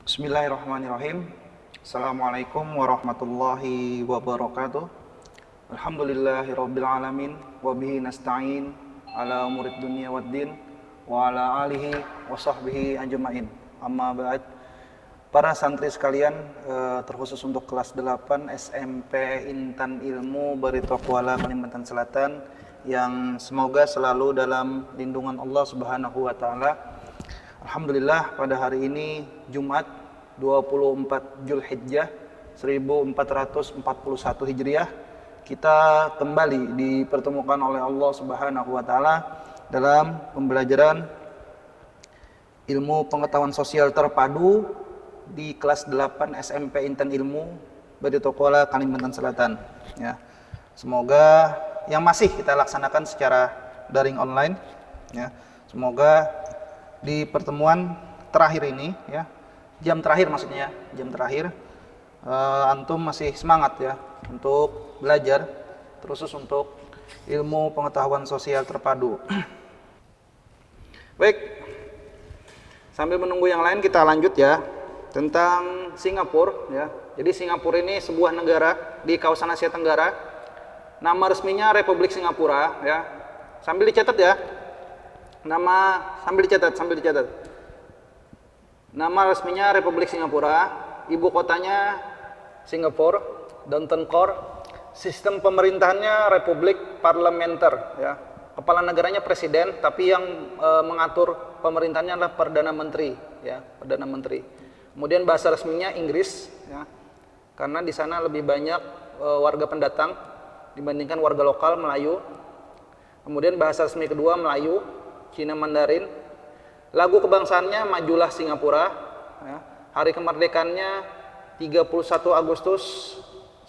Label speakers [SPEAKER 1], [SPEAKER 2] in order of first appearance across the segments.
[SPEAKER 1] Bismillahirrahmanirrahim. Assalamualaikum warahmatullahi wabarakatuh. Alhamdulillahirabbil alamin wa bihi nasta'in ala umurid dunya waddin wa ala alihi wa sahbihi ajmain. Amma ba'd. Para santri sekalian, terkhusus untuk kelas 8 SMP Intan Ilmu Barito Kuala Kalimantan Selatan yang semoga selalu dalam lindungan Allah Subhanahu wa taala. Alhamdulillah pada hari ini Jumat 24 Zulhijjah 1441 Hijriah kita kembali dipertemukan oleh Allah Subhanahu wa taala dalam pembelajaran ilmu pengetahuan sosial terpadu di kelas 8 SMP Intan Ilmu Barito Kuala Kalimantan Selatan ya. Semoga yang masih kita laksanakan secara daring online ya. Semoga di pertemuan terakhir ini ya, jam terakhir maksudnya, jam terakhir antum masih semangat ya untuk belajar, terus untuk ilmu pengetahuan sosial terpadu. Baik, sambil menunggu yang lain kita lanjut ya tentang Singapura ya. Jadi Singapura ini sebuah negara di kawasan Asia Tenggara. Nama resminya Republik Singapura ya. Sambil dicatat ya. Nama sambil dicatat. Nama resminya Republik Singapura, ibu kotanya Singapura, Downtown Core, sistem pemerintahannya Republik Parlementer ya. Kepala negaranya presiden, tapi yang mengatur pemerintahannya adalah Perdana Menteri ya, Perdana Menteri. Kemudian bahasa resminya Inggris ya. Karena di sana lebih banyak warga pendatang dibandingkan warga lokal Melayu. Kemudian bahasa resmi kedua Melayu, Cina Mandarin. Lagu kebangsaannya Majulah Singapura ya. Hari kemerdekaannya 31 Agustus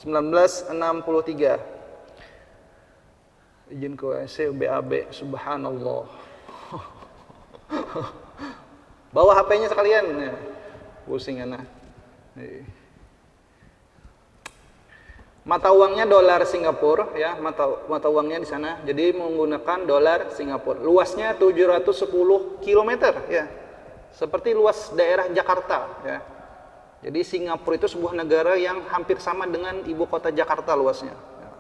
[SPEAKER 1] 1963. Izin ke WC BAB, subhanallah. Bawa HP-nya sekalian ya. Pusing anak. Mata uangnya dolar Singapura ya, mata uangnya di sana. Jadi menggunakan dolar Singapura. Luasnya 710 km ya. Seperti luas daerah Jakarta ya. Jadi Singapura itu sebuah negara yang hampir sama dengan ibu kota Jakarta luasnya. Ya.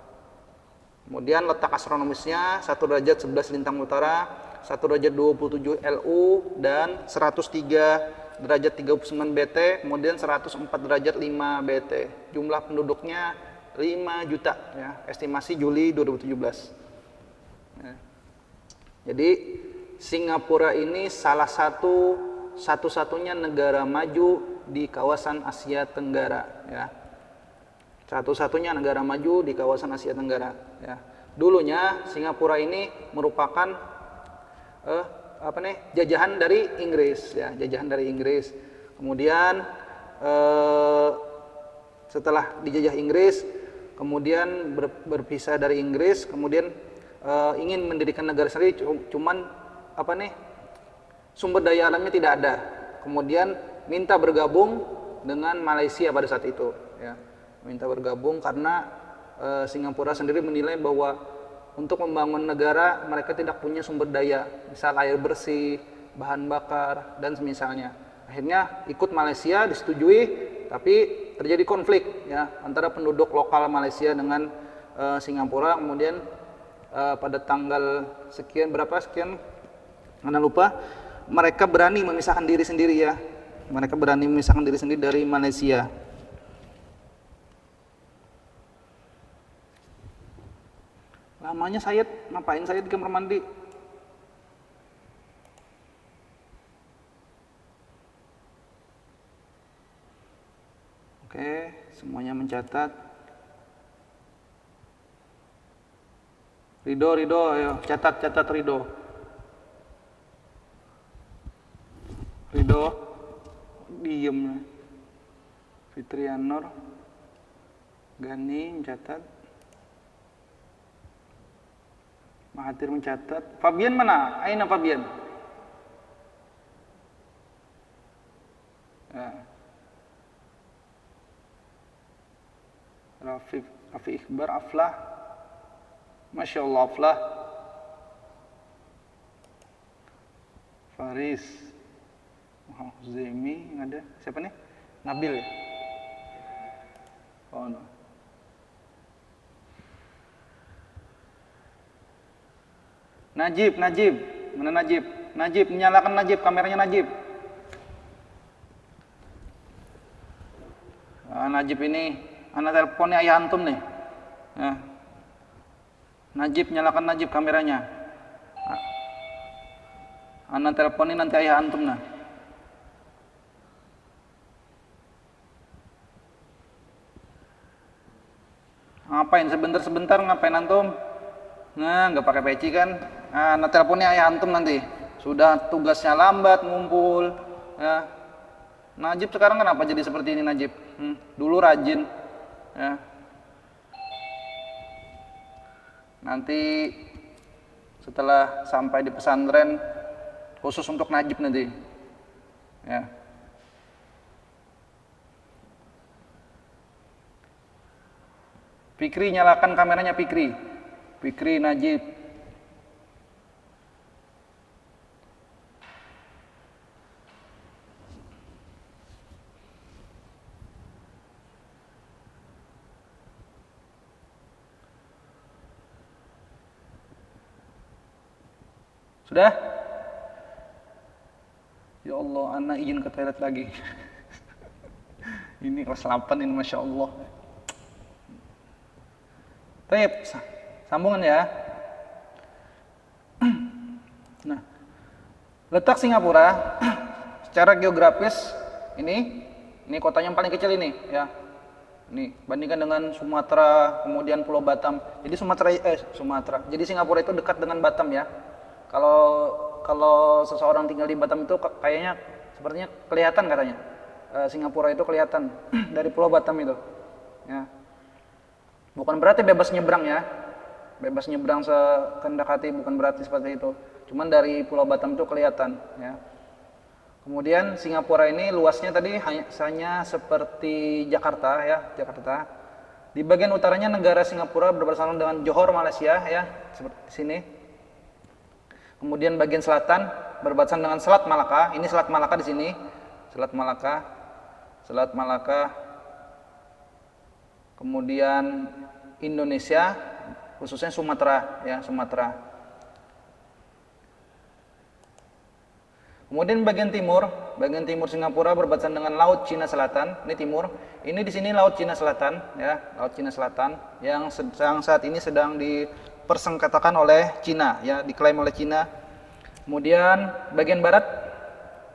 [SPEAKER 1] Kemudian letak astronomisnya 1 derajat 11 lintang utara, 1 derajat 27 LU dan 103 derajat 39 BT, kemudian 104 derajat 5 BT. Jumlah penduduknya 5 juta ya, estimasi Juli 2017 ya. Jadi Singapura ini salah satu-satunya negara maju di kawasan Asia Tenggara ya. Satu-satunya negara maju di kawasan Asia Tenggara ya. Dulunya Singapura ini merupakan jajahan dari Inggris ya, jajahan dari Inggris. Kemudian setelah dijajah Inggris, kemudian berpisah dari Inggris, kemudian ingin mendirikan negara sendiri, cuman sumber daya alamnya tidak ada. Kemudian minta bergabung dengan Malaysia pada saat itu ya. Minta bergabung karena Singapura sendiri menilai bahwa untuk membangun negara mereka tidak punya sumber daya, misal air bersih, bahan bakar dan semisalnya. Akhirnya ikut Malaysia, disetujui, tapi terjadi konflik ya antara penduduk lokal Malaysia dengan Singapura. Kemudian pada tanggal sekian anda lupa, mereka berani memisahkan diri sendiri ya. Mereka berani memisahkan diri sendiri dari Malaysia. Lamanya Said, ngapain Said di kamar mandi? Oke, semuanya mencatat. Ridho, ayo catat Ridho. Ridho, diem. Fitrianor, Gani mencatat. Mahathir mencatat. Fabian mana? Aina Fabian? Ya. Rafi Iqbar, Aflah, Masya Allah, Aflah, Faris, Muhammad Zaimi, ada siapa nih? Nabil ya? Oh, no. Najib, Najib. Mana Najib? Najib, nyalakan Najib, kameranya Najib. Najib ini, anak teleponnya ayah antum nih. Ya. Najib, nyalakan Najib kameranya. Anak teleponin nanti ayah antum nah. Ngapain sebentar-sebentar ngapain antum? Nah, nggak pakai peci kan? Anak teleponnya ayah antum nanti. Sudah tugasnya lambat ngumpul. Ya. Najib sekarang kenapa jadi seperti ini Najib? Dulu rajin. Ya. Nanti setelah sampai di pesantren khusus untuk Najib nanti. Ya. Fikri, nyalakan kameranya Fikri. Fikri, Najib. Sudah? Ya Allah, anak izin ke toilet lagi. Ini kelas 8 ini, Masya Allah. Baik, sambungan ya. Nah, letak Singapura secara geografis ini kotanya yang paling kecil ini ya. Ini bandingkan dengan Sumatera, kemudian Pulau Batam. Jadi Sumatera. Jadi Singapura itu dekat dengan Batam ya. Kalau seseorang tinggal di Batam itu kayaknya sepertinya kelihatan katanya. Singapura itu kelihatan dari Pulau Batam itu. Ya. Bukan berarti bebas nyebrang ya. Bebas nyebrang sekehendak hati, bukan berarti seperti itu. Cuman dari Pulau Batam itu kelihatan ya. Kemudian Singapura ini luasnya tadi hanya seperti Jakarta ya, Jakarta. Di bagian utaranya negara Singapura berbatasan dengan Johor, Malaysia ya, seperti sini. Kemudian bagian selatan berbatasan dengan Selat Malaka. Ini Selat Malaka di sini. Selat Malaka. Selat Malaka. Kemudian Indonesia, khususnya Sumatera ya, Sumatera. Kemudian bagian timur Singapura berbatasan dengan Laut Cina Selatan. Ini timur. Ini di sini Laut Cina Selatan ya, Laut Cina Selatan yang saat ini sedang dipersengketakan oleh Cina ya, diklaim oleh Cina. Kemudian bagian barat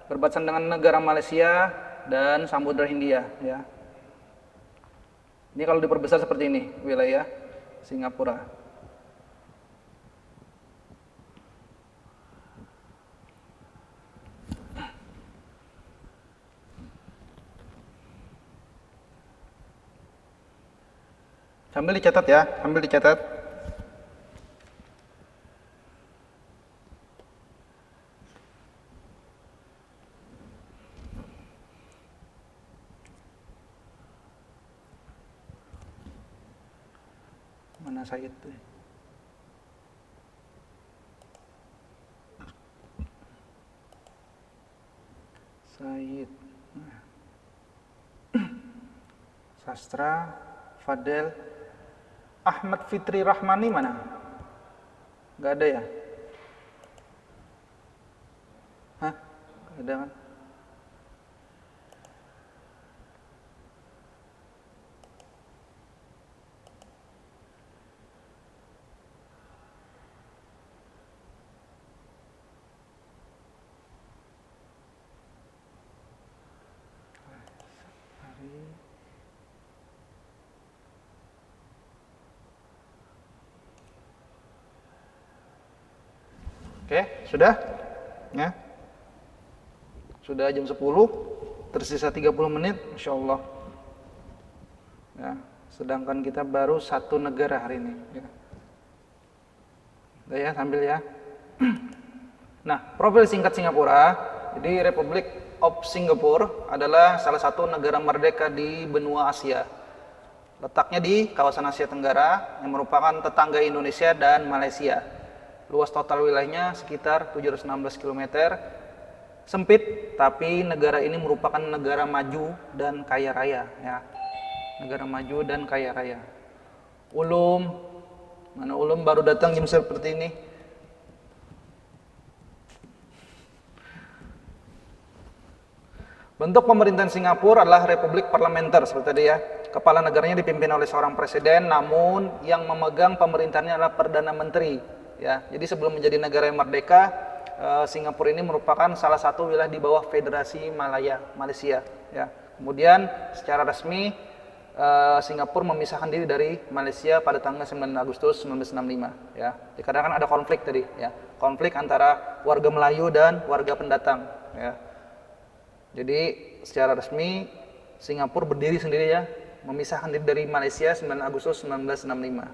[SPEAKER 1] berbatasan dengan negara Malaysia dan Samudra Hindia ya. Ini kalau diperbesar seperti ini wilayah Singapura. Sambil dicatat ya, sambil dicatat. Mana Said tuh? Said. Sastra, Fadel, Ahmad Fitri Rahmani mana? Gak ada ya? Hah? Gak ada kan? Oke, sudah? Ya. Sudah jam 10, tersisa 30 menit, Insya Allah. Ya, sedangkan kita baru satu negara hari ini. Ya. Udah ya, sambil ya. Nah, profil singkat Singapura. Jadi Republic of Singapore adalah salah satu negara merdeka di benua Asia. Letaknya di kawasan Asia Tenggara yang merupakan tetangga Indonesia dan Malaysia. Luas total wilayahnya sekitar 716 km sempit, tapi negara ini merupakan negara maju dan kaya raya, ya. Negara maju dan kaya raya. Ulum, mana ulum baru datang jam seperti ini. Bentuk pemerintahan Singapura adalah republik parlementer seperti tadi ya. Kepala negaranya dipimpin oleh seorang presiden, namun yang memegang pemerintahannya adalah perdana menteri. Ya, jadi sebelum menjadi negara yang merdeka, Singapura ini merupakan salah satu wilayah di bawah Federasi Malaysia. Ya, kemudian secara resmi Singapura memisahkan diri dari Malaysia pada tanggal 9 Agustus 1965. Ya, dikarenakan ada konflik tadi. Ya, konflik antara warga Melayu dan warga pendatang. Ya. Jadi secara resmi Singapura berdiri sendiri ya, memisahkan diri dari Malaysia 9 Agustus 1965.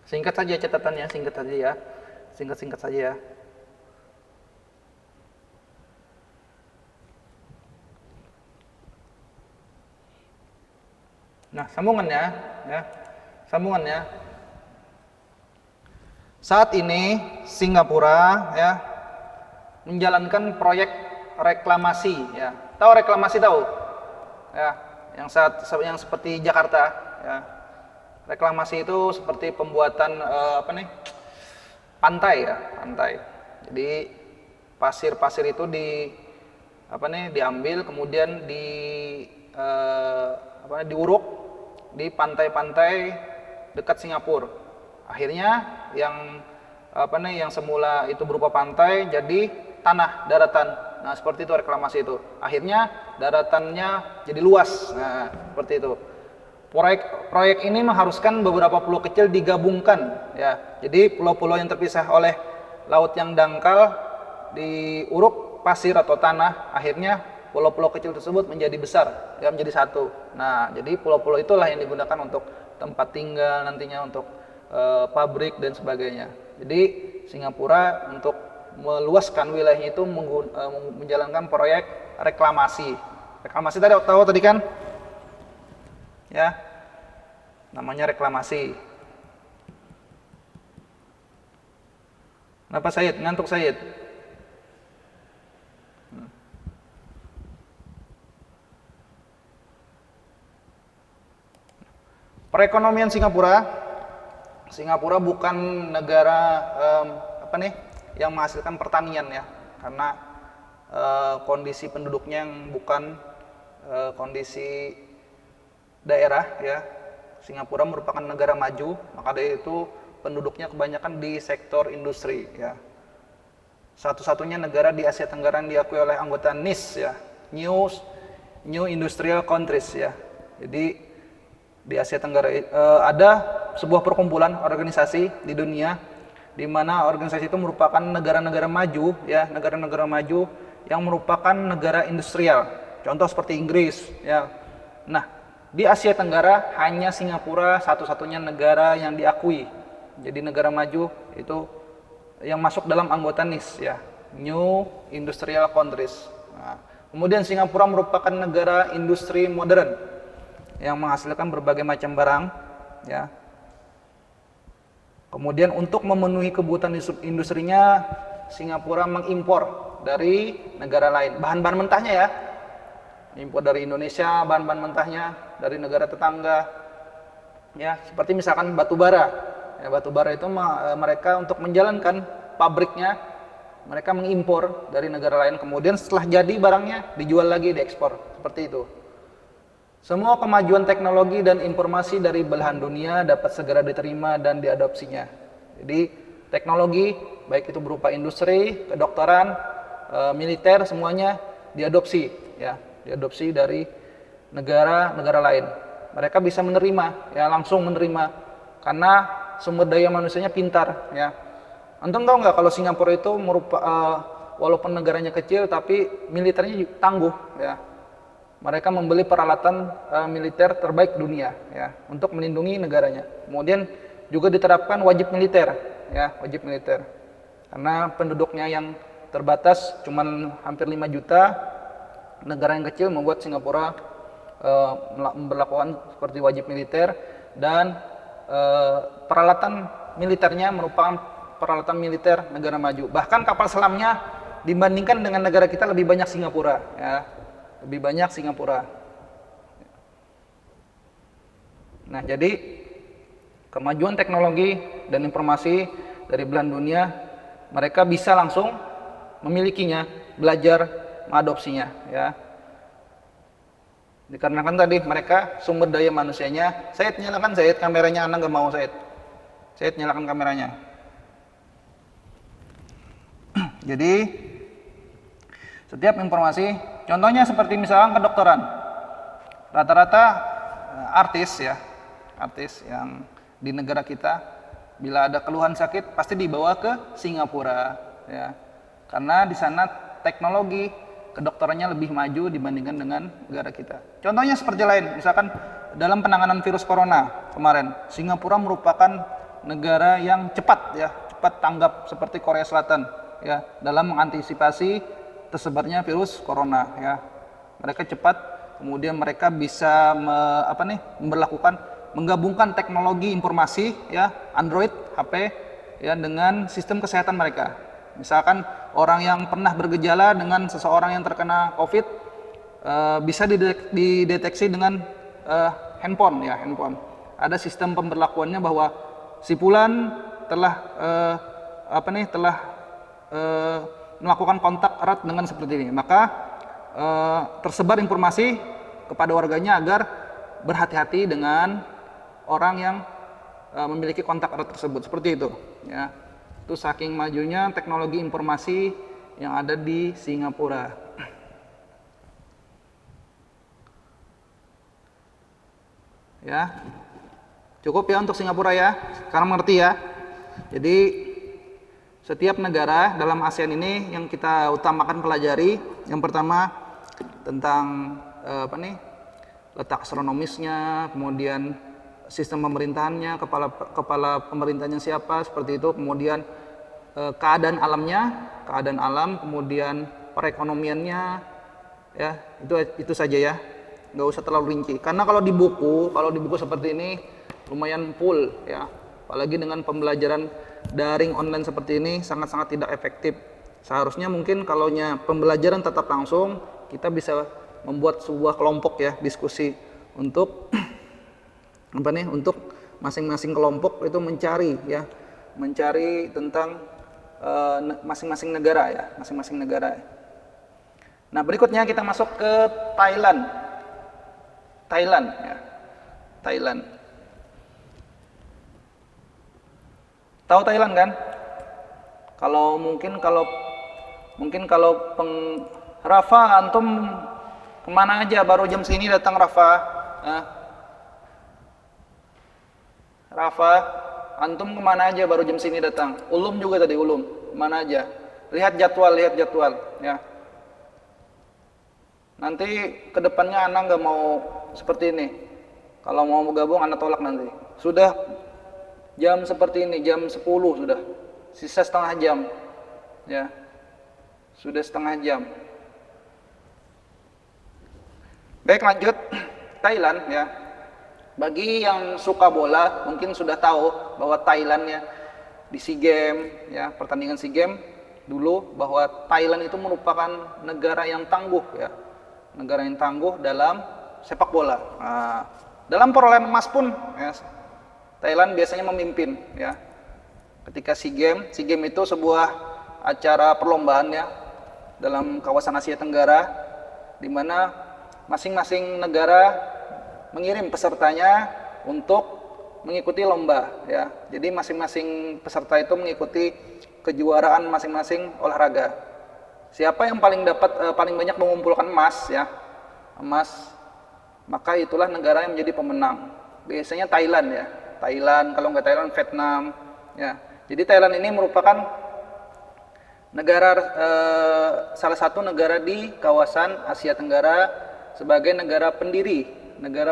[SPEAKER 1] Singkat saja catatannya, singkat saja ya. Singkat saja ya. Nah, sambungannya ya. Sambungannya. Saat ini Singapura ya menjalankan proyek reklamasi ya. Tahu reklamasi tahu? Ya, yang seperti Jakarta ya. Reklamasi itu seperti pembuatan pantai ya, pantai. Jadi pasir-pasir itu diambil kemudian diuruk di pantai-pantai dekat Singapura. Akhirnya yang semula itu berupa pantai jadi tanah, daratan. Nah, seperti itu reklamasi itu. Akhirnya daratannya jadi luas. Nah, seperti itu. Proyek ini mengharuskan beberapa pulau kecil digabungkan ya. Jadi pulau-pulau yang terpisah oleh laut yang dangkal diuruk pasir atau tanah, akhirnya pulau-pulau kecil tersebut menjadi besar, ya, menjadi satu. Nah, jadi pulau-pulau itulah yang digunakan untuk tempat tinggal nantinya, untuk pabrik dan sebagainya. Jadi Singapura untuk meluaskan wilayahnya itu menjalankan proyek reklamasi. Reklamasi tahu tadi kan? Ya, namanya reklamasi. Kenapa Said? Ngantuk Said? Perekonomian Singapura bukan negara yang menghasilkan pertanian ya, karena kondisi penduduknya yang bukan kondisi daerah ya. Singapura merupakan negara maju, maka dari itu penduduknya kebanyakan di sektor industri ya. Satu-satunya negara di Asia Tenggara yang diakui oleh anggota NIS ya, New Industrial Countries ya. Jadi di Asia Tenggara ada sebuah perkumpulan organisasi di dunia di mana organisasi itu merupakan negara-negara maju ya, negara-negara maju yang merupakan negara industrial. Contoh seperti Inggris ya. Nah, di Asia Tenggara hanya Singapura satu-satunya negara yang diakui. Jadi negara maju itu yang masuk dalam anggota NIS ya, New Industrial Countries. Nah, kemudian Singapura merupakan negara industri modern yang menghasilkan berbagai macam barang ya. Kemudian untuk memenuhi kebutuhan industrinya, Singapura mengimpor dari negara lain bahan-bahan mentahnya ya. Impor dari Indonesia bahan-bahan mentahnya, dari negara tetangga ya, seperti misalkan batu bara ya. Batu bara itu mereka untuk menjalankan pabriknya mereka mengimpor dari negara lain, kemudian setelah jadi barangnya dijual lagi, diekspor, seperti itu. Semua kemajuan teknologi dan informasi dari belahan dunia dapat segera diterima dan diadopsinya. Jadi teknologi baik itu berupa industri, kedokteran, militer, semuanya diadopsi ya. Diadopsi dari negara-negara lain. Mereka bisa menerima, ya, langsung menerima, karena sumber daya manusianya pintar, ya. Antum tahu nggak kalau Singapura itu walaupun negaranya kecil, tapi militernya tangguh, ya. Mereka membeli peralatan militer terbaik dunia, ya, untuk melindungi negaranya. Kemudian juga diterapkan wajib militer, ya, wajib militer. Karena penduduknya yang terbatas, cuman hampir 5 juta. Negara yang kecil membuat Singapura memberlakukan seperti wajib militer, dan peralatan militernya merupakan peralatan militer negara maju. Bahkan kapal selamnya dibandingkan dengan negara kita lebih banyak Singapura, ya. Lebih banyak Singapura. Nah, jadi kemajuan teknologi dan informasi dari belahan dunia, mereka bisa langsung memilikinya, belajar mengadopsinya, ya. Dikarenakan tadi mereka sumber daya manusianya. Said, nyalakan Said kameranya, Anda nggak mau Said. Said, nyalakan kameranya. Jadi setiap informasi, contohnya seperti misalkan kedokteran, rata-rata artis ya, artis yang di negara kita bila ada keluhan sakit pasti dibawa ke Singapura, ya, karena di sana teknologi kedokterannya lebih maju dibandingkan dengan negara kita. Contohnya seperti lain, misalkan dalam penanganan virus corona kemarin, Singapura merupakan negara yang cepat, ya, cepat tanggap seperti Korea Selatan, ya, dalam mengantisipasi tersebarnya virus corona, ya. Mereka cepat, kemudian mereka bisa memberlakukan, menggabungkan teknologi informasi, ya, Android HP, ya, dengan sistem kesehatan mereka. Misalkan orang yang pernah bergejala dengan seseorang yang terkena COVID bisa dideteksi dengan handphone, ya, handphone. Ada sistem pemberlakuannya bahwa si fulan telah melakukan kontak erat dengan seperti ini, maka tersebar informasi kepada warganya agar berhati-hati dengan orang yang memiliki kontak erat tersebut, seperti itu, ya. Itu saking majunya teknologi informasi yang ada di Singapura. Ya, cukup ya untuk Singapura ya. Sekarang mengerti ya. Jadi setiap negara dalam ASEAN ini yang kita utamakan pelajari, yang pertama tentang letak astronomisnya, kemudian sistem pemerintahannya, kepala pemerintahnya siapa, seperti itu, kemudian keadaan alamnya, keadaan alam, kemudian perekonomiannya, ya, itu saja ya, nggak usah terlalu rinci. Karena kalau di buku seperti ini lumayan full, ya, apalagi dengan pembelajaran daring online seperti ini sangat-sangat tidak efektif. Seharusnya mungkin kalaunya pembelajaran tetap langsung, kita bisa membuat sebuah kelompok, ya, diskusi untuk untuk masing-masing kelompok itu mencari tentang masing-masing negara, ya, masing-masing negara. Nah, berikutnya kita masuk ke Thailand, ya. Thailand. Tahu Thailand kan? Rafa, antum kemana aja baru jam segini datang, Rafa? Nah, Rafa, antum kemana aja baru jam sini datang? Ulum juga tadi, Ulum, kemana aja? Lihat jadwal, ya. Nanti kedepannya Ana nggak mau seperti ini. Kalau mau gabung, Ana tolak nanti. Sudah jam seperti ini, jam 10 sudah. Sisa setengah jam, ya. Sudah setengah jam. Baik, lanjut. Thailand, ya. Bagi yang suka bola mungkin sudah tahu bahwa Thailand, ya, di SEA Games, ya, pertandingan SEA Games dulu, bahwa Thailand itu merupakan negara yang tangguh, ya, negara yang tangguh dalam sepak bola. Nah, dalam perolehan emas pun, ya, Thailand biasanya memimpin, ya. Ketika SEA Games itu sebuah acara perlombaan, ya, dalam kawasan Asia Tenggara, di mana masing-masing negara mengirim pesertanya untuk mengikuti lomba, ya. Jadi masing-masing peserta itu mengikuti kejuaraan masing-masing olahraga. Siapa yang paling banyak mengumpulkan emas, ya, emas, maka itulah negara yang menjadi pemenang. Biasanya Thailand, ya. Thailand, kalau nggak Thailand, Vietnam, ya. Jadi Thailand ini merupakan salah satu negara di kawasan Asia Tenggara sebagai negara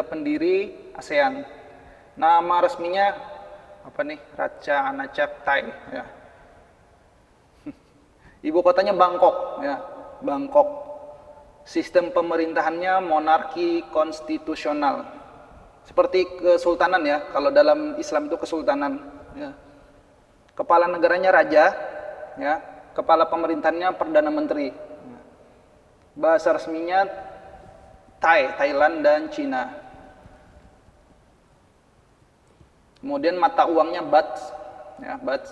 [SPEAKER 1] pendiri ASEAN. Nama resminya Raja Anachart Thai, ya. Ibu kotanya Bangkok, ya, Bangkok. Sistem pemerintahannya monarki konstitusional, seperti kesultanan, ya. Kalau dalam Islam itu kesultanan, ya. Kepala negaranya raja, ya. Kepala pemerintahnya perdana menteri. Bahasa resminya Thailand dan Cina. Kemudian mata uangnya baht, ya, baht.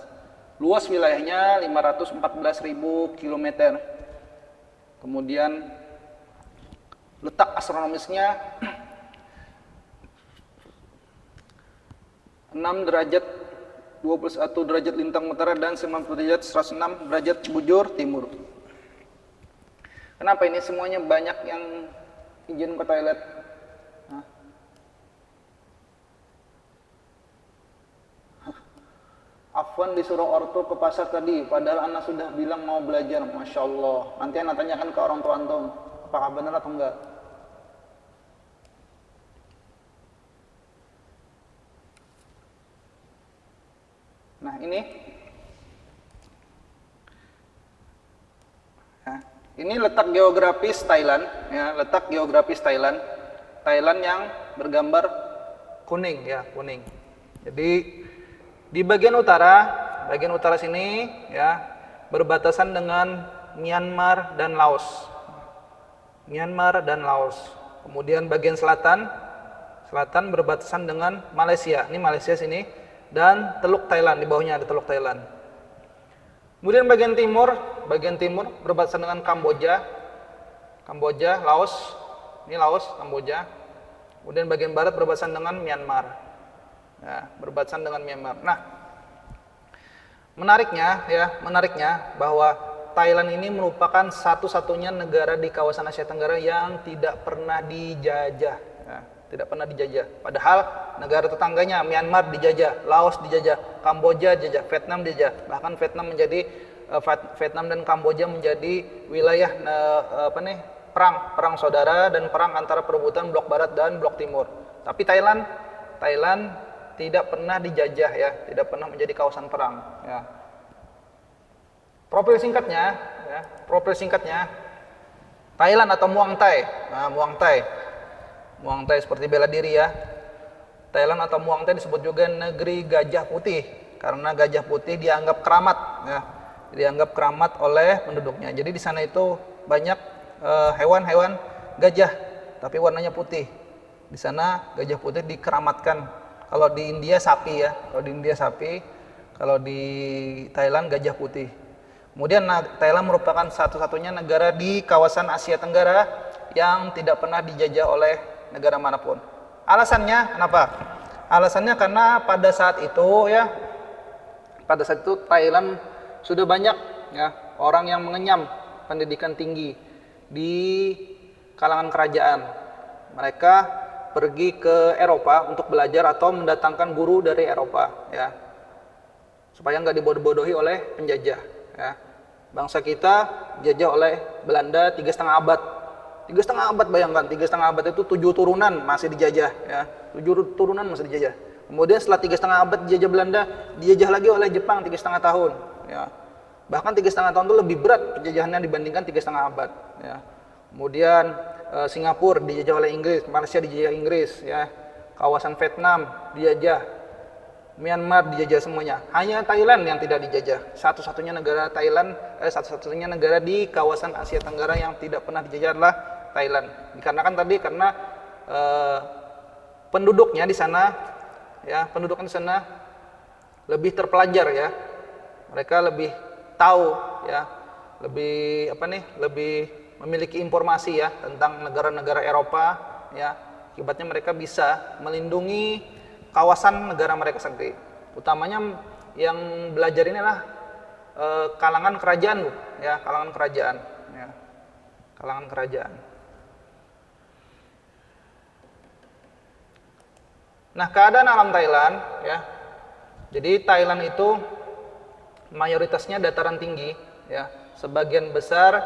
[SPEAKER 1] Luas wilayahnya 514.000 km. Kemudian letak astronomisnya 6 derajat 21 derajat lintang utara dan 90 derajat 106 derajat bujur timur. Kenapa ini semuanya banyak yang izin ke toilet? Afwan disuruh ortu ke pasar tadi, padahal anak sudah bilang mau belajar. Masya Allah. Nanti anak tanyakan ke orang tua antum, apakah benar atau enggak? Nah ini, ya, ini letak geografis Thailand, ya, letak geografis Thailand. Thailand yang bergambar kuning, ya, kuning. Jadi di bagian utara sini, ya, berbatasan dengan Myanmar dan Laos. Myanmar dan Laos. Kemudian bagian selatan berbatasan dengan Malaysia. Ini Malaysia sini dan Teluk Thailand, di bawahnya ada Teluk Thailand. Kemudian bagian timur berbatasan dengan Kamboja, Laos. Ini Laos, Kamboja. Kemudian bagian barat berbatasan dengan Myanmar. Ya, berbatasan dengan Myanmar. Nah, menariknya bahwa Thailand ini merupakan satu-satunya negara di kawasan Asia Tenggara yang tidak pernah dijajah. Ya, tidak pernah dijajah. Padahal negara tetangganya Myanmar dijajah, Laos dijajah, Kamboja dijajah, Vietnam dijajah. Bahkan Vietnam dan Kamboja menjadi wilayah perang saudara dan perang antara perebutan blok barat dan blok timur. Tapi Thailand tidak pernah dijajah, ya, tidak pernah menjadi kawasan perang, ya. Profil singkatnya Thailand atau Muang Thai. Nah, Muang Thai seperti bela diri, ya. Thailand atau Muang Thai disebut juga negeri gajah putih karena gajah putih dianggap keramat, ya. Dianggap keramat oleh penduduknya. Jadi di sana itu banyak hewan-hewan gajah tapi warnanya putih. Di sana gajah putih dikeramatkan. Kalau di India sapi, ya. Kalau di Thailand gajah putih. Kemudian Thailand merupakan satu-satunya negara di kawasan Asia Tenggara yang tidak pernah dijajah oleh negara manapun. Alasannya kenapa? Alasannya karena pada saat itu Thailand sudah banyak, ya, orang yang mengenyam pendidikan tinggi di kalangan kerajaan. Mereka pergi ke Eropa untuk belajar atau mendatangkan guru dari Eropa, ya, supaya nggak dibodoh-bodohi oleh penjajah, ya. Bangsa kita dijajah oleh Belanda 3,5 abad. 3,5 abad, bayangkan, 3,5 abad itu 7 turunan masih dijajah, ya. 7 turunan masih dijajah. Kemudian setelah 3,5 abad dijajah Belanda, dijajah lagi oleh Jepang 3,5 tahun, ya. Bahkan 3,5 tahun itu lebih berat penjajahannya dibandingkan 3,5 abad, ya. Kemudian Singapura dijajah oleh Inggris, Malaysia dijajah Inggris, ya. Kawasan Vietnam dijajah, Myanmar dijajah semuanya. Hanya Thailand yang tidak dijajah. Satu-satunya negara di kawasan Asia Tenggara yang tidak pernah dijajah adalah Thailand. Dikarenakan karena penduduknya di sana, ya, lebih terpelajar, ya. Mereka lebih tahu, ya, lebih memiliki informasi, ya, tentang negara-negara Eropa, ya. Akibatnya mereka bisa melindungi kawasan negara mereka sendiri. Utamanya yang belajar ini adalah kalangan kerajaan, ya, kalangan kerajaan, ya. Kalangan kerajaan. Nah, keadaan alam Thailand, ya. Jadi Thailand itu mayoritasnya dataran tinggi, ya. Sebagian besar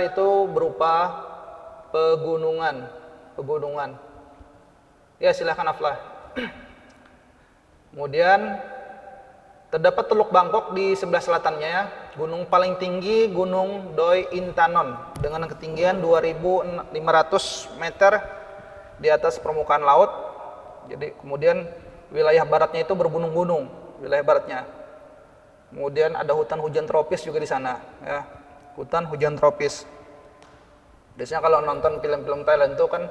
[SPEAKER 1] itu berupa pegunungan. Ya, silakan Aflah. Kemudian terdapat Teluk Bangkok di sebelah selatannya, ya. Gunung paling tinggi Gunung Doi Intanon dengan ketinggian 2.500 meter di atas permukaan laut. Jadi kemudian wilayah baratnya itu bergunung-gunung, wilayah baratnya. Kemudian ada hutan hujan tropis juga di sana, ya. Hutan hujan tropis. Biasanya kalau nonton film-film Thailand itu kan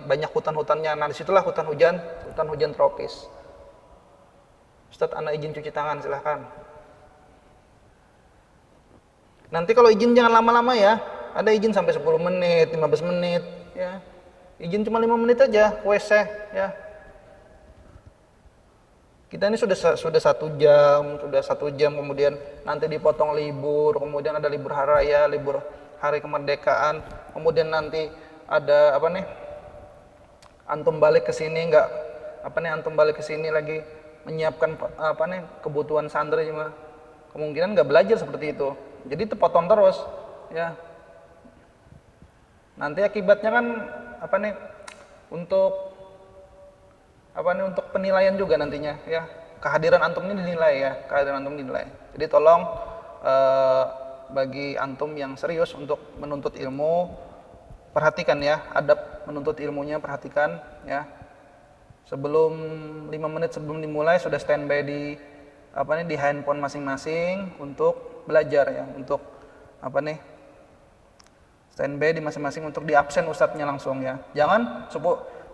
[SPEAKER 1] banyak hutan-hutannya. Nah, disitulah hutan hujan tropis. Ustadz, ana izin cuci tangan, silahkan. Nanti kalau izin jangan lama-lama ya. Ada izin sampai 10 menit, 15 menit, ya. Izin cuma 5 menit aja, WC, ya. Kita ini sudah 1 jam, kemudian nanti dipotong libur, kemudian ada libur hari raya, libur hari kemerdekaan, kemudian nanti ada antum balik ke sini antum balik ke sini lagi menyiapkan kebutuhan santri, kemungkinan nggak belajar seperti itu. Jadi terpotong terus, ya. Nanti akibatnya kan untuk penilaian juga nantinya, ya. Kehadiran antum ini dinilai, ya. Jadi tolong bagi antum yang serius untuk menuntut ilmu, perhatikan ya, adab menuntut ilmunya, perhatikan ya. Sebelum 5 menit sebelum dimulai sudah standby di handphone masing-masing untuk belajar ya, untuk standby di masing-masing untuk di absen ustadznya langsung ya. Jangan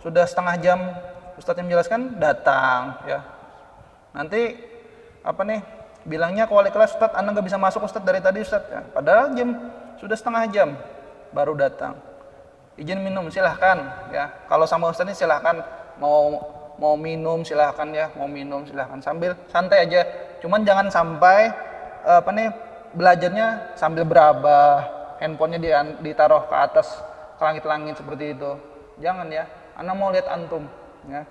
[SPEAKER 1] sudah setengah jam ustadz yang menjelaskan datang ya. Nanti bilangnya ke wali kelas, Ustadz, Anda nggak bisa masuk Ustadz dari tadi Ustadz ya. Padahal sudah setengah jam baru datang. Izin minum silahkan ya. Kalau sama Ustadz ini silahkan, mau minum silahkan ya, sambil santai aja. Cuman jangan sampai belajarnya sambil berabah, handphonenya ditaruh ke atas ke langit-langit seperti itu. Jangan ya. Anda mau lihat antum ya.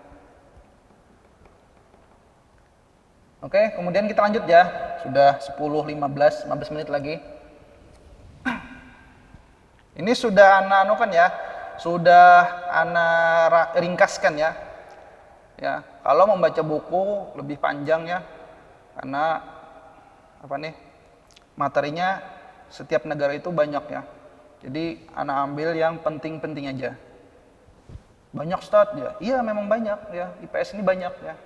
[SPEAKER 1] Oke, kemudian kita lanjut ya. Sudah 15 menit lagi. Ini sudah sudah ana ringkaskan ya. Ya, kalau membaca buku lebih panjang ya. Karena materinya setiap negara itu banyak ya. Jadi ana ambil yang penting-penting aja. Banyak Ustadz ya. Iya, memang banyak ya. IPS ini banyak ya.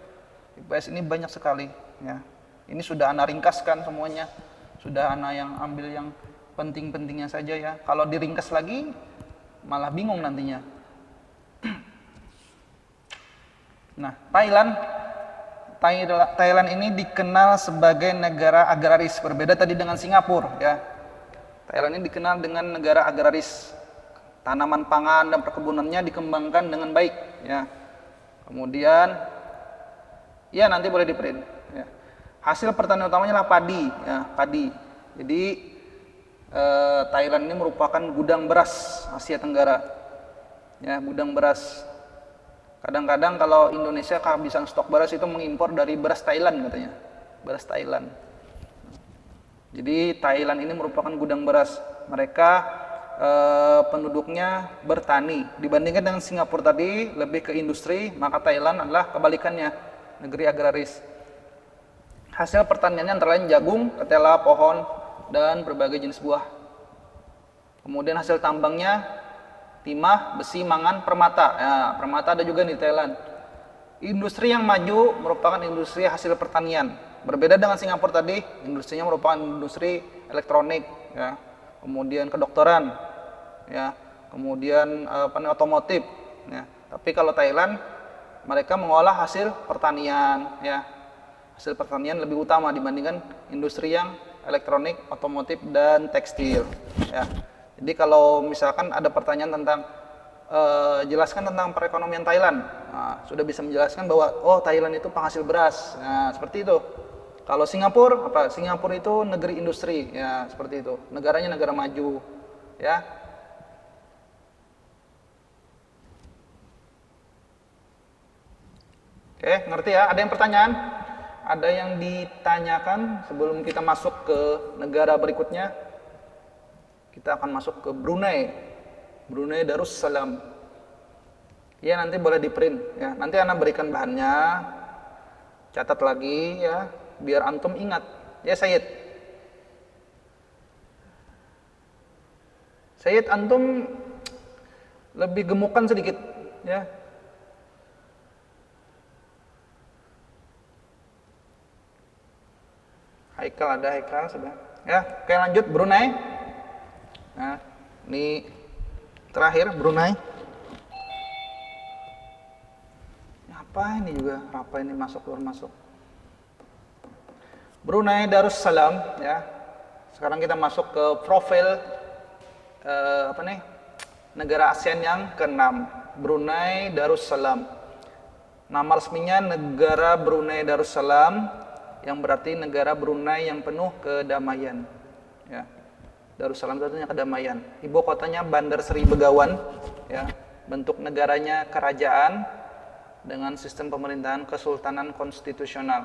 [SPEAKER 1] IPS ini banyak sekali ya. Ini sudah ana ringkaskan semuanya. Sudah ana yang ambil yang penting-pentingnya saja ya. Kalau diringkas lagi malah bingung nantinya. Nah, Thailand ini dikenal sebagai negara agraris, berbeda tadi dengan Singapura ya. Thailand ini dikenal dengan negara agraris. Tanaman pangan dan perkebunannya dikembangkan dengan baik ya. Kemudian ya nanti boleh di-print ya. Hasil pertanian utamanya adalah padi. Jadi Thailand ini merupakan gudang beras Asia Tenggara. Ya, gudang beras. Kadang-kadang kalau Indonesia kehabisan stok beras itu mengimpor dari beras Thailand katanya. Beras Thailand. Jadi Thailand ini merupakan gudang beras. Mereka penduduknya bertani. Dibandingkan dengan Singapura tadi lebih ke industri, maka Thailand adalah kebalikannya, negeri agraris. Hasil pertaniannya antara lain jagung, ketela, pohon, dan berbagai jenis buah. Kemudian hasil tambangnya timah, besi, mangan, permata. Ya, permata ada juga di Thailand. Industri yang maju merupakan industri hasil pertanian. Berbeda dengan Singapura tadi, industrinya merupakan industri elektronik, ya. Kemudian kedokteran, ya, kemudian otomotif, ya. Tapi kalau Thailand mereka mengolah hasil pertanian, ya. Hasil pertanian lebih utama dibandingkan industri yang elektronik, otomotif dan tekstil, ya. Jadi kalau misalkan ada pertanyaan tentang jelaskan tentang perekonomian Thailand, nah, sudah bisa menjelaskan bahwa Thailand itu penghasil beras, nah, seperti itu. Kalau Singapura Singapura itu negeri industri, ya seperti itu. Negaranya negara maju, ya. Oke, ngerti ya? Ada yang pertanyaan? Ada yang ditanyakan sebelum kita masuk ke negara berikutnya? Kita akan masuk ke Brunei. Brunei Darussalam. Ya, nanti boleh di-print ya. Nanti Ana berikan bahannya. Catat lagi ya, biar antum ingat. Ya Sayyid. Sayyid, antum lebih gemukan sedikit ya. Haikal ada Haikal sudah. Ya, oke lanjut Brunei. Nah, ini terakhir Brunei. Apa ini juga? Apa ini masuk keluar masuk? Brunei Darussalam ya. Sekarang kita masuk ke profil negara ASEAN yang ke-6. Brunei Darussalam. Nama resminya negara Brunei Darussalam, yang berarti negara Brunei yang penuh kedamaian. Ya. Darussalam itu artinya kedamaian. Ibu kotanya Bandar Seri Begawan. Ya. Bentuk negaranya kerajaan dengan sistem pemerintahan kesultanan konstitusional.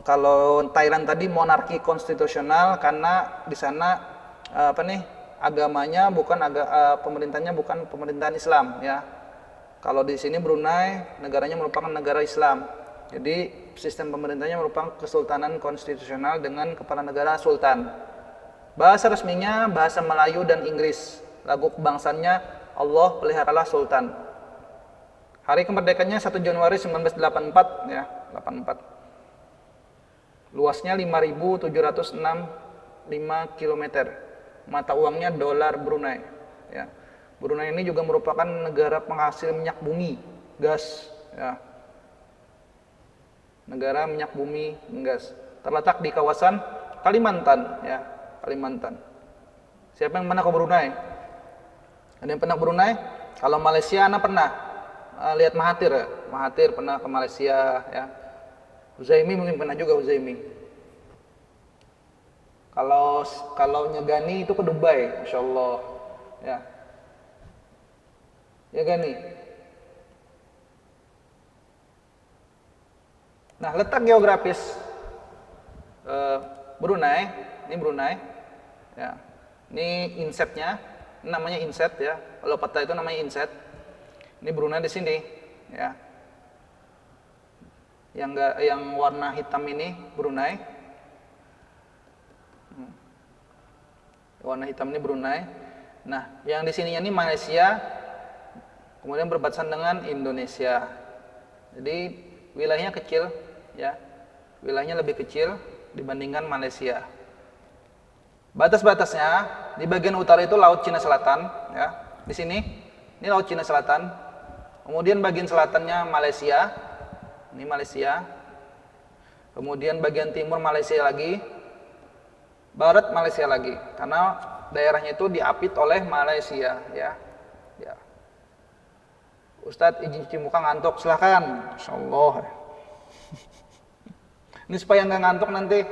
[SPEAKER 1] Kalau Thailand tadi monarki konstitusional, karena di sana agamanya bukan pemerintahnya bukan pemerintahan Islam ya. Kalau di sini Brunei negaranya merupakan negara Islam. Jadi sistem pemerintahnya merupakan kesultanan konstitusional dengan kepala negara sultan. Bahasa resminya bahasa Melayu dan Inggris. Lagu kebangsaannya Allah peliharalah sultan. Hari kemerdekaannya 1 Januari 1984 ya, 84. Luasnya 5.765 km. Mata uangnya dolar Brunei ya. Brunei ini juga merupakan negara penghasil minyak bumi, gas ya. Negara minyak bumi, gas. Terletak di kawasan Kalimantan ya, Kalimantan. Siapa yang pernah ke Brunei? Ada yang pernah ke Brunei? Kalau Malaysia anak pernah lihat Mahathir ya. Mahathir pernah ke Malaysia ya. Uzaimi mungkin pernah juga Uzaimi. Kalau Nyegani itu ke Dubai, Masya Allah ya. Ya Gani. Nah, letak geografis Brunei, ini Brunei ya. Ini insetnya, namanya inset ya. Kalau peta itu namanya inset. Ini Brunei di sini ya. Yang warna hitam ini Brunei. Warna hitam ini Brunei. Nah, yang di sininya ini Malaysia. Kemudian berbatasan dengan Indonesia. Jadi wilayahnya kecil ya. Wilayahnya lebih kecil dibandingkan Malaysia. Batas-batasnya di bagian utara itu Laut Cina Selatan ya. Di sini ini Laut Cina Selatan. Kemudian bagian selatannya Malaysia. Ini Malaysia. Kemudian bagian timur Malaysia lagi. Barat Malaysia lagi. Karena daerahnya itu diapit oleh Malaysia ya. Ya. Ustadz izin cuci muka ngantuk, silahkan. Insyaallah. Ini supaya nggak ngantuk nanti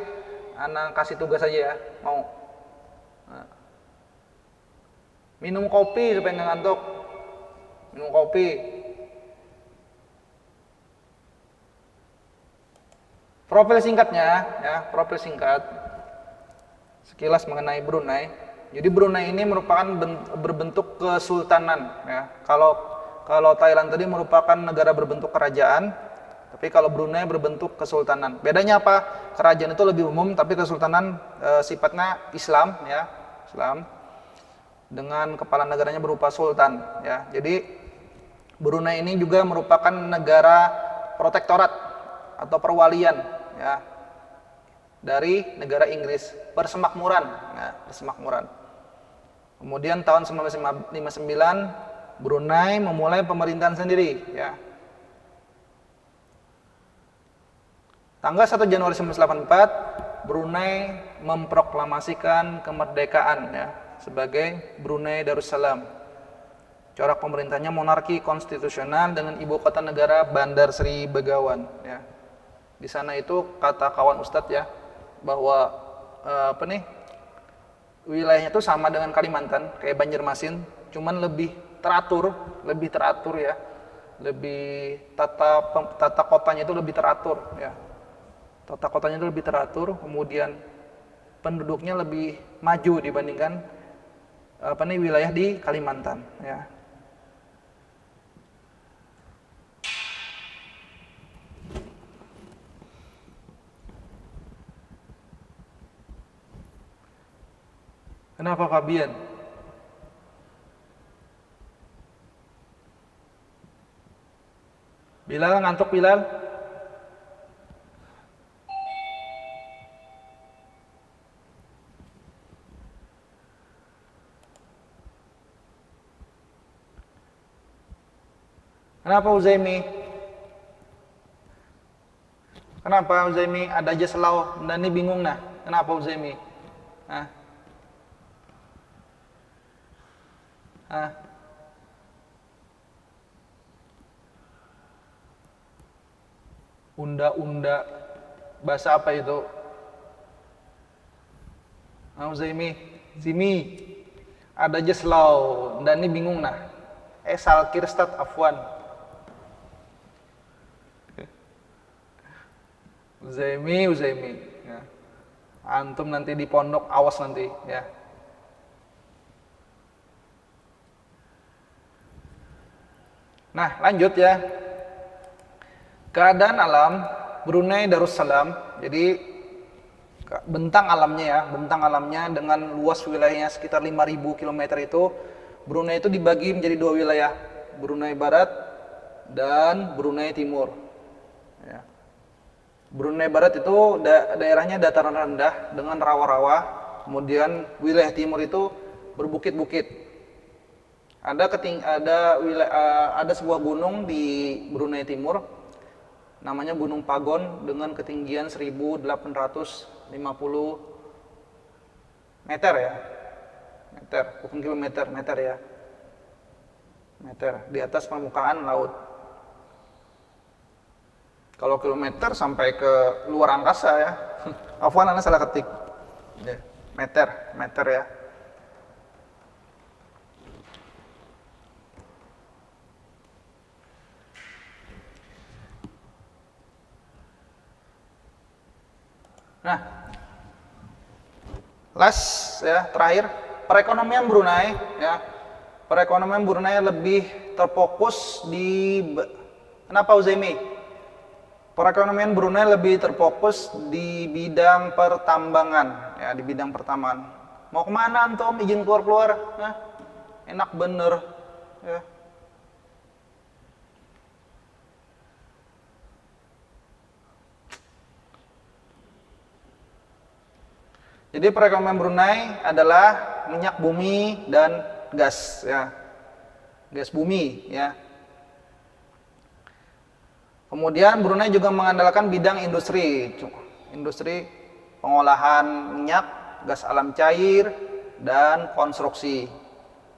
[SPEAKER 1] anak kasih tugas aja ya. Mau minum kopi supaya nggak ngantuk. Minum kopi. Profil singkatnya ya, profil singkat. Sekilas mengenai Brunei. Jadi Brunei ini merupakan berbentuk kesultanan ya. Kalau Thailand tadi merupakan negara berbentuk kerajaan, tapi kalau Brunei berbentuk kesultanan. Bedanya apa? Kerajaan itu lebih umum, tapi kesultanan sifatnya Islam ya, Islam. Dengan kepala negaranya berupa sultan ya. Jadi Brunei ini juga merupakan negara protektorat atau perwalian ya dari negara Inggris, persemakmuran ya, persemakmuran. Kemudian tahun 1959 Brunei memulai pemerintahan sendiri ya. Tanggal 1 Januari 1984 Brunei memproklamasikan kemerdekaan ya sebagai Brunei Darussalam. Corak pemerintahnya monarki konstitusional dengan ibu kota negara Bandar Seri Begawan ya. Di sana itu kata kawan Ustadz ya bahwa wilayahnya itu sama dengan Kalimantan kayak Banjarmasin, cuman lebih teratur ya, lebih tata kotanya itu lebih teratur ya, tata kotanya itu lebih teratur, kemudian penduduknya lebih maju dibandingkan wilayah di Kalimantan ya. Kenapa Fabian? Bilal ngantuk Bilal? Kenapa Uzaimi? Kenapa Uzaimi? Ada aja selau, dan ini bingung nah. Kenapa Uzaimi? Hah? Hah? Unda-unda, bahasa apa itu? Uzaimi, Zimi, ada aja selau, dan ini bingung nah. Salkirstat afwan. Uzaimi, ya. Antum nanti di pondok awas nanti, ya. Nah, lanjut ya. Keadaan alam Brunei Darussalam. Jadi bentang alamnya dengan luas wilayahnya sekitar 5.000 km itu, Brunei itu dibagi menjadi dua wilayah, Brunei Barat dan Brunei Timur. Ya. Brunei Barat itu daerahnya dataran rendah dengan rawa-rawa, kemudian wilayah timur itu berbukit-bukit. Ada sebuah gunung di Brunei Timur, namanya Gunung Pagon dengan ketinggian 1.850 meter ya. Meter, bukan kilometer, meter ya. Meter di atas permukaan laut. Kalau kilometer sampai ke luar angkasa ya. Afwan, Anda salah ketik. Meter ya. Nah, terakhir, perekonomian Brunei ya. Perekonomian Brunei lebih terfokus di kenapa Uzaimi? Perekonomian Brunei lebih terfokus di bidang pertambangan ya, di bidang pertambangan. Mau kemana antum? Izin keluar-keluar? Nah, enak bener ya. Jadi perekonomian Brunei adalah minyak bumi dan gas ya. Gas bumi ya. Kemudian Brunei juga mengandalkan bidang industri pengolahan minyak, gas alam cair, dan konstruksi.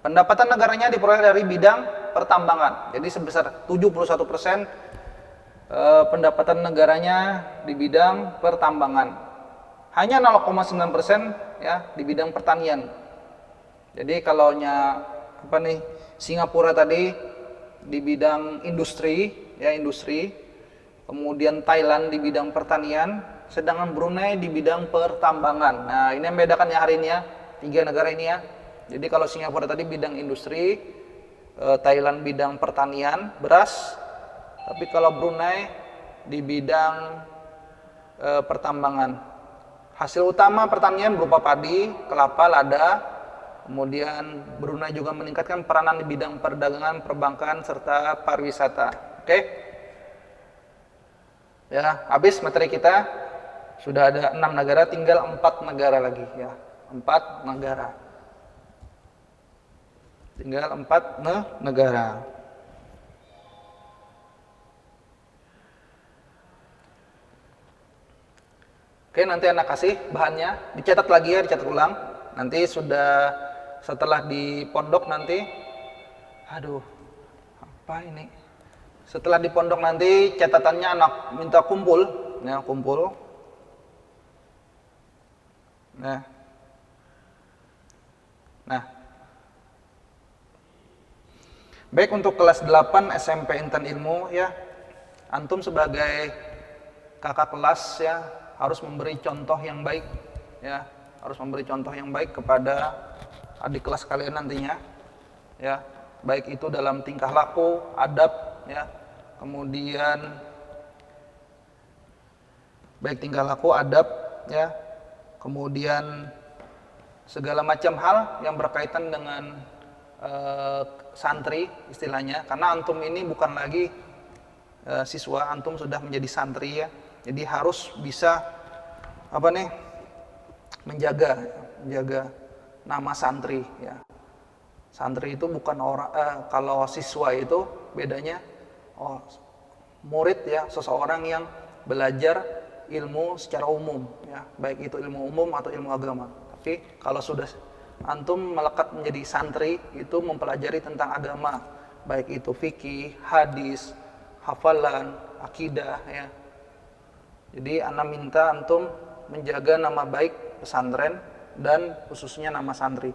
[SPEAKER 1] Pendapatan negaranya diperoleh dari bidang pertambangan. Jadi sebesar 71% pendapatan negaranya di bidang pertambangan. Hanya 0,9% ya di bidang pertanian. Jadi kalau Singapura tadi di bidang industri, kemudian Thailand di bidang pertanian, sedangkan Brunei di bidang pertambangan. Nah, ini yang membedakan ya hari ini ya, 3 negara ini ya. Jadi kalau Singapura tadi bidang industri, Thailand bidang pertanian, beras, tapi kalau Brunei di bidang pertambangan. Hasil utama pertanian berupa padi, kelapa, lada. Kemudian Brunei juga meningkatkan peranan di bidang perdagangan, perbankan, serta pariwisata. Oke? Ya, habis materi kita. Sudah ada 6 negara, tinggal 4 negara lagi ya. 4 negara. Tinggal 4 negara. Oke, nanti anak kasih bahannya, dicatat lagi ya, dicatat ulang. Nanti setelah di pondok nanti, apa ini? Setelah di pondok nanti catatannya anak minta kumpul, ya kumpul. Nah, baik untuk kelas 8 SMP Intan Ilmu ya, antum sebagai kakak kelas ya, harus memberi contoh yang baik ya, harus memberi contoh yang baik kepada adik kelas kalian nantinya ya, baik itu dalam tingkah laku, adab ya, kemudian baik tingkah laku, adab ya, kemudian segala macam hal yang berkaitan dengan santri istilahnya, karena antum ini bukan lagi siswa, antum sudah menjadi santri ya. Jadi harus bisa menjaga nama santri ya. Santri itu bukan orang, kalau siswa itu bedanya murid ya, seseorang yang belajar ilmu secara umum ya, baik itu ilmu umum atau ilmu agama. Tapi kalau sudah antum melekat menjadi santri, itu mempelajari tentang agama, baik itu fikih, hadis, hafalan, akidah ya. Jadi ana minta antum menjaga nama baik pesantren dan khususnya nama santri.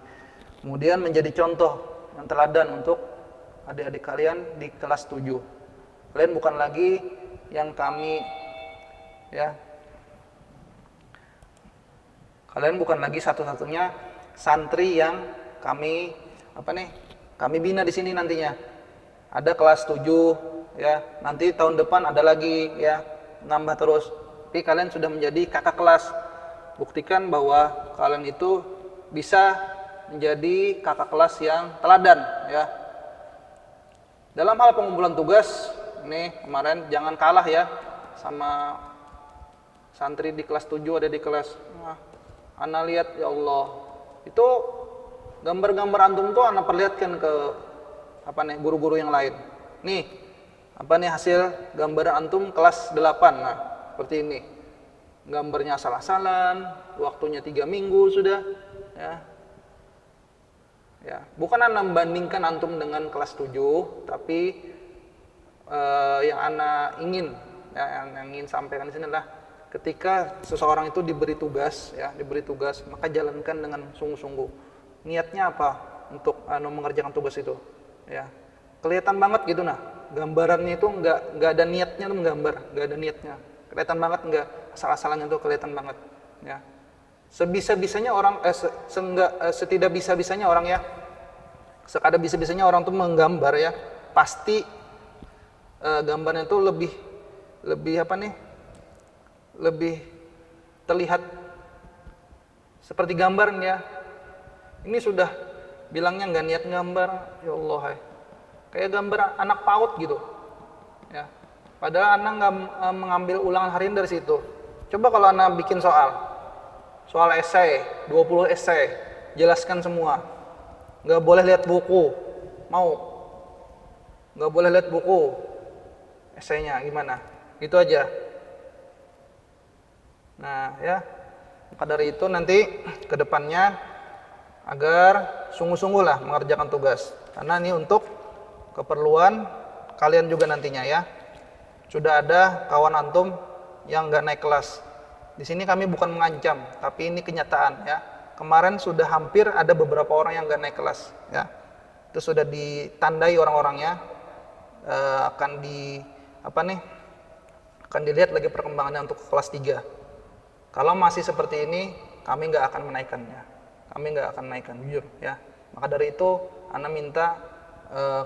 [SPEAKER 1] Kemudian menjadi contoh yang teladan untuk adik-adik kalian di kelas 7. Kalian bukan lagi yang kami ya. Kalian bukan lagi satu-satunya santri yang kami kami bina di sini nantinya. Ada kelas 7 ya, nanti tahun depan ada lagi ya, nambah terus. Tapi kalian sudah menjadi kakak kelas. Buktikan bahwa kalian itu bisa menjadi kakak kelas yang teladan ya. Dalam hal pengumpulan tugas, nih kemarin jangan kalah ya sama santri di kelas 7 ada di kelas. Ana lihat ya Allah, itu gambar-gambar antum tuh ana perlihatkan ke guru-guru yang lain. Nih, hasil gambar antum kelas 8. Nah, seperti ini. Gambarnya salah-salan, waktunya 3 minggu sudah ya. Ya, bukan ana membandingkan antum dengan kelas 7, tapi yang ana ingin yang ingin sampaikan di sini adalah ketika seseorang itu diberi tugas, maka jalankan dengan sungguh-sungguh. Niatnya apa untuk mengerjakan tugas itu? Ya, kelihatan banget gitu nah. Gambarannya itu nggak ada niatnya tuh menggambar, nggak ada niatnya. Kelihatan banget nggak asal-asalannya tuh kelihatan banget. Ya, sebisa-bisanya orang, setidak bisa-bisanya orang ya, sekadar bisa-bisanya orang tuh menggambar ya, pasti gambarnya tuh lebih lebih terlihat seperti gambarnya. Ini sudah bilangnya nggak niat gambar, ya Allah, kayak gambar anak PAUD gitu, ya. Padahal anak nggak mengambil ulangan harian dari situ. Coba kalau anak bikin soal esai, 20 esai, jelaskan semua, nggak boleh lihat buku, nggak boleh lihat buku, esainya gimana, itu aja. Nah ya, maka dari itu nanti ke depannya agar sungguh-sungguh lah mengerjakan tugas, karena ini untuk keperluan kalian juga nantinya ya. Sudah ada kawan antum yang nggak naik kelas. Di sini kami bukan mengancam, tapi ini kenyataan ya. Kemarin sudah hampir ada beberapa orang yang nggak naik kelas ya. Itu sudah ditandai orang-orangnya, akan dilihat lagi perkembangannya untuk kelas 3. Kalau masih seperti ini, kami nggak akan menaikkannya. Kami nggak akan menaikkan, jujur ya. Maka dari itu, ana minta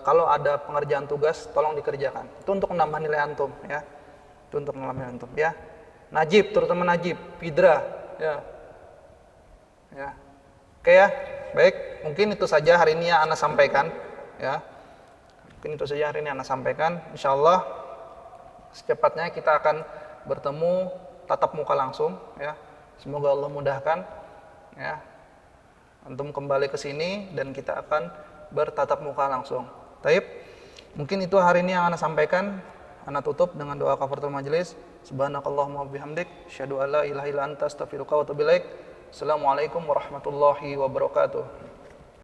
[SPEAKER 1] kalau ada pengerjaan tugas, tolong dikerjakan. Itu untuk menambah nilai antum ya. Itu untuk menambah nilai antum ya. Najib, terutama Najib, Fidra ya. Ya. Oke ya. Baik, mungkin itu saja hari ini yang ana sampaikan ya. Mungkin itu saja hari ini ana sampaikan. Insyaallah secepatnya kita akan bertemu tatap muka langsung ya. Semoga Allah mudahkan ya. Antum kembali ke sini dan kita akan bertatap muka langsung. Taib. Mungkin itu hari ini yang ana sampaikan. Ana tutup dengan doa kafaratul majelis. Subhanakallahumma wabihamdik, asyhadu an la ilaha illa anta, astaghfiruka wa atubu ilaik. Assalamualaikum warahmatullahi wabarakatuh.